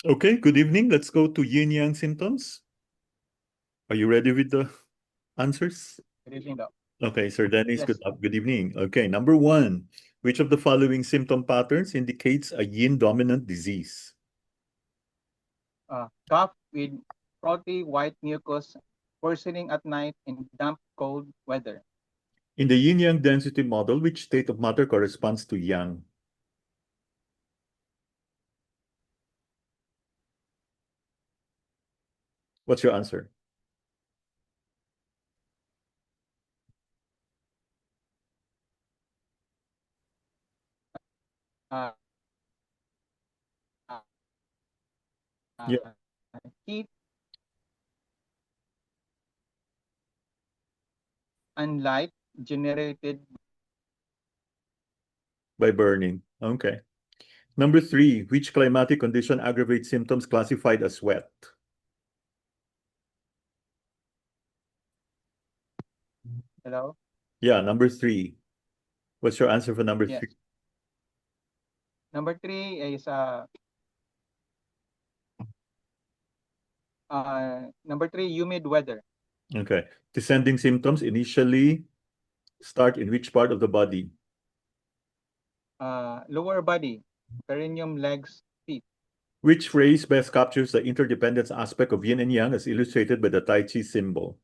Okay, good evening. Let's go to yin-yang symptoms. Are you ready with the answers? Good evening, Doc. Okay, Sir Dennis, Yes. good evening. Okay, number one, which of the following symptom patterns indicates a yin dominant disease? Cough with frothy white mucus worsening at night in damp, cold weather. In the yin-yang density model, which state of matter corresponds to yang? What's your answer? Uh, uh, Yeah, Heat and light generated. by burning. Okay. Number three, which climatic condition aggravates symptoms classified as wet? Hello? Yeah, number three. What's your answer for number three? Yes. Number three is number three, humid weather. Okay. Descending symptoms initially start in which part of the body? Lower body, perineum, legs, feet. Which phrase best captures the interdependence aspect of yin and yang as illustrated by the Tai Chi symbol?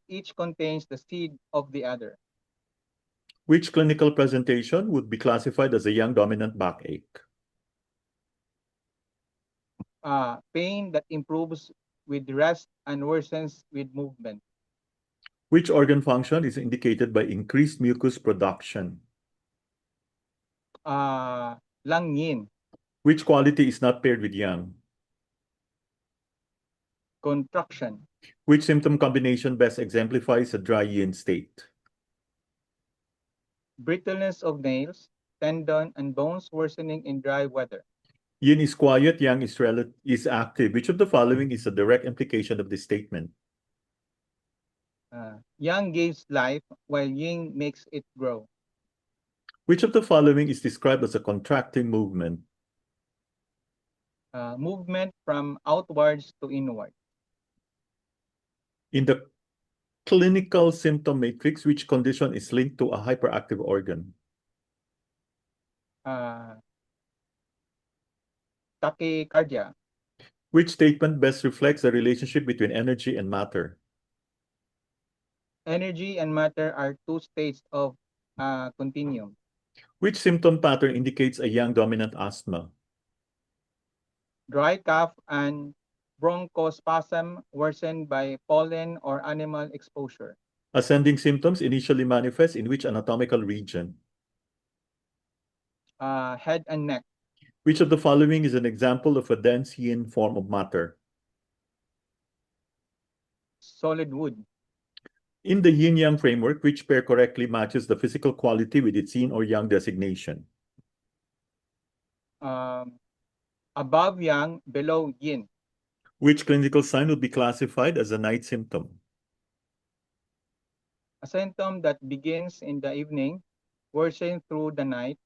Each contains the seed of the other. Which clinical presentation would be classified as a yang dominant backache? Pain that improves with rest and worsens with movement. Which organ function is indicated by increased mucus production? Lung yin, Which quality is not paired with yang? contraction. Which symptom combination best exemplifies a dry yin state? Brittleness of nails, tendon, and bones worsening in dry weather. Yin is quiet, yang is active. Which of the following is a direct implication of this statement? Yang gives life while yin makes it grow. Which of the following is described as a contracting movement? Movement from outwards to inward. In the clinical symptom matrix, which condition is linked to a hyperactive organ? Uh, Tachycardia. Which statement best reflects the relationship between energy and matter? Energy and matter are two states of continuum. Which symptom pattern indicates a yang dominant asthma? Dry cough and bronchospasm worsened by pollen or animal exposure. Ascending symptoms initially manifest in which anatomical region? Head and neck. Which of the following is an example of a dense yin form of matter? Solid wood. In the yin-yang framework, which pair correctly matches the physical quality with its yin or yang designation? Um, Above yang, below yin. Which clinical sign would be classified as a night symptom? A symptom that begins in the evening, worsens through the night,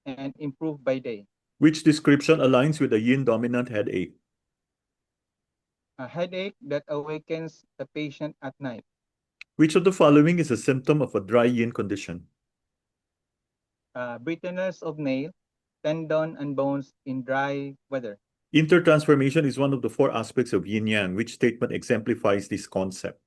and improve by day. Which description aligns with a yin dominant headache? A headache that awakens the patient at night. Which of the following is a symptom of a dry yin condition? Brittleness of nail, tendon, and bones in dry weather. Intertransformation is one of the four aspects of yin-yang. Which statement exemplifies this concept?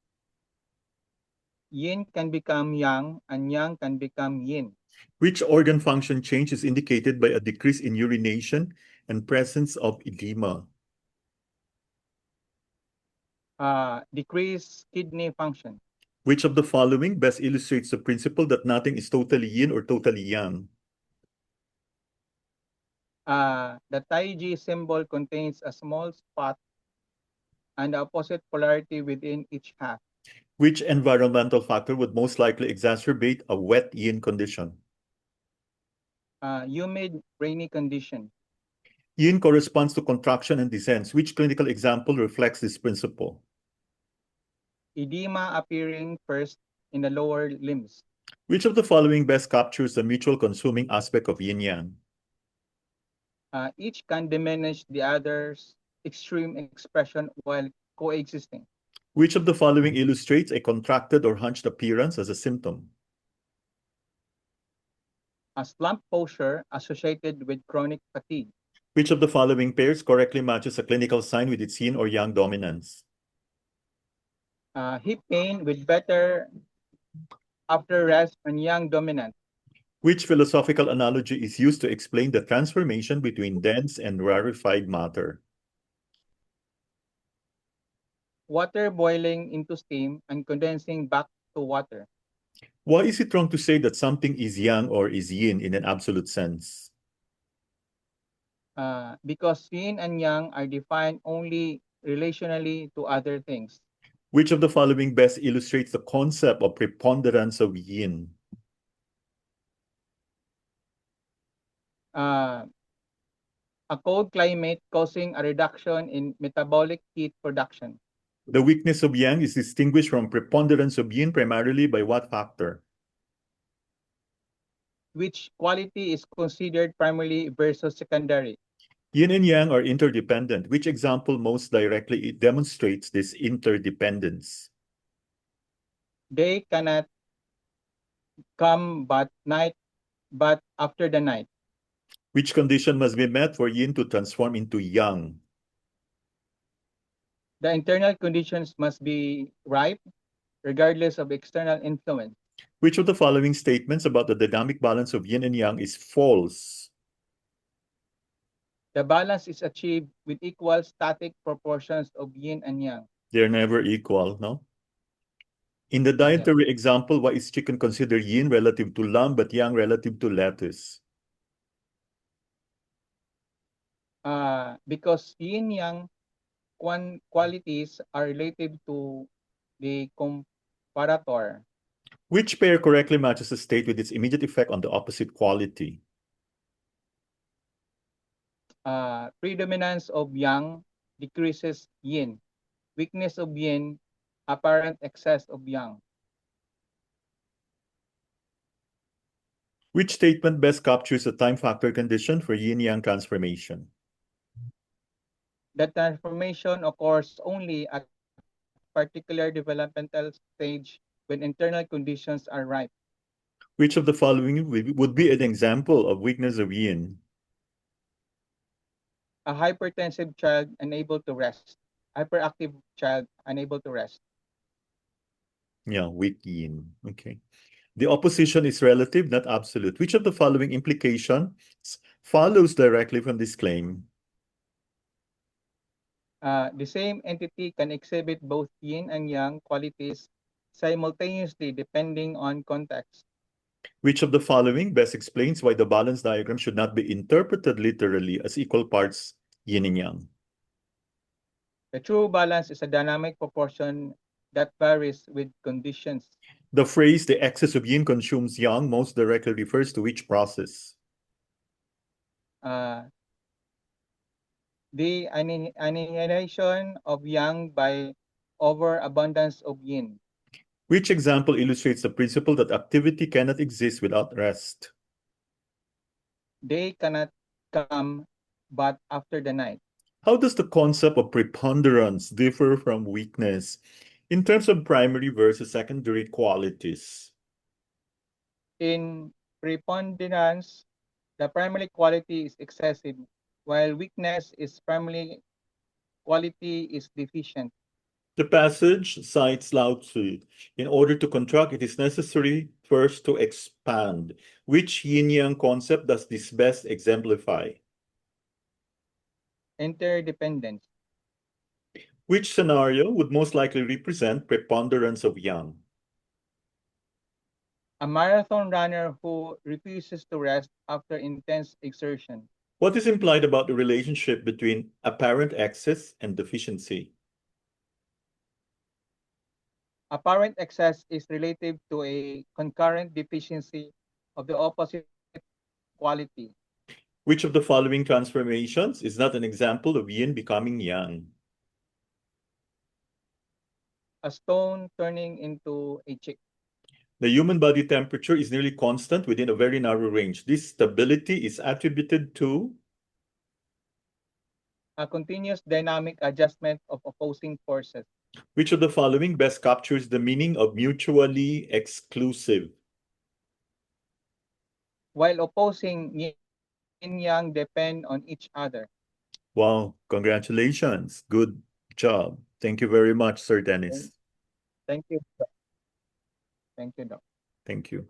Yin can become yang, and yang can become yin. Which organ function change is indicated by a decrease in urination and presence of edema? Decrease kidney function. Which of the following best illustrates the principle that nothing is totally yin or totally yang? The Taiji symbol contains a small spot and the opposite polarity within each half. Which environmental factor would most likely exacerbate a wet yin condition? Humid, rainy condition. Yin corresponds to contraction and descents. Which clinical example reflects this principle? Edema appearing first in the lower limbs. Which of the following best captures the mutual consuming aspect of yin-yang? Each can diminish the other's extreme expression while coexisting. Which of the following illustrates a contracted or hunched appearance as a symptom? A slump posture associated with chronic fatigue. Which of the following pairs correctly matches a clinical sign with its yin or yang dominance? Hip pain with better after rest and yang dominant. Which philosophical analogy is used to explain the transformation between dense and rarefied matter? Water boiling into steam and condensing back to water. Why is it wrong to say that something is yang or is yin in an absolute sense? Because yin and yang are defined only relationally to other things. Which of the following best illustrates the concept of preponderance of yin? Uh, a cold climate causing a reduction in metabolic heat production. The weakness of yang is distinguished from preponderance of yin primarily by what factor? Which quality is considered primary versus secondary? Yin and yang are interdependent. Which example most directly demonstrates this interdependence? Day cannot come but after the night. Which condition must be met for yin to transform into yang? The internal conditions must be ripe regardless of external influence. Which of the following statements about the dynamic balance of yin and yang is false? The balance is achieved with equal static proportions of yin and yang. They're never equal, no? In the Yes. dietary example, why is chicken considered yin relative to lamb but yang relative to lettuce? Because yin yang qualities are related to the comparator. Which pair correctly matches a state with its immediate effect on the opposite quality? Predominance of yang decreases yin. Weakness of yin, apparent excess of yang. Which statement best captures the time factor condition for yin-yang transformation? The transformation occurs only at particular developmental stage when internal conditions are ripe. Which of the following would be an example of weakness of yin? A hypertensive child unable to rest. Hyperactive child unable to rest. Yeah, weak yin. Okay. The opposition is relative, not absolute. Which of the following implications follows directly from this claim? The same entity can exhibit both yin and yang qualities simultaneously depending on context. Which of the following best explains why the balance diagram should not be interpreted literally as equal parts yin and yang? The true balance is a dynamic proportion that varies with conditions. The phrase the excess of yin consumes yang most directly refers to which process? Uh, the annihilation of yang by overabundance of yin. Which example illustrates the principle that activity cannot exist without rest? Day cannot come but after the night. How does the concept of preponderance differ from weakness in terms of primary versus secondary qualities? In preponderance, the primary quality is excessive, while weakness is primary quality is deficient. The passage cites Lao Tzu. In order to contract, it is necessary first to expand. Which yin-yang concept does this best exemplify? Interdependence. Which scenario would most likely represent preponderance of yang? A marathon runner who refuses to rest after intense exertion. What is implied about the relationship between apparent excess and deficiency? Apparent excess is relative to a concurrent deficiency of the opposite quality. Which of the following transformations is not an example of yin becoming yang? A stone turning into a chick. The human body temperature is nearly constant within a very narrow range. This stability is attributed to A continuous dynamic adjustment of opposing forces. Which of the following best captures the meaning of mutually exclusive? While opposing yin-yang depend on each other. Wow, congratulations. Good job. Thank you very much, Sir Dennis. Thank you. Thank you, Doc. Thank you.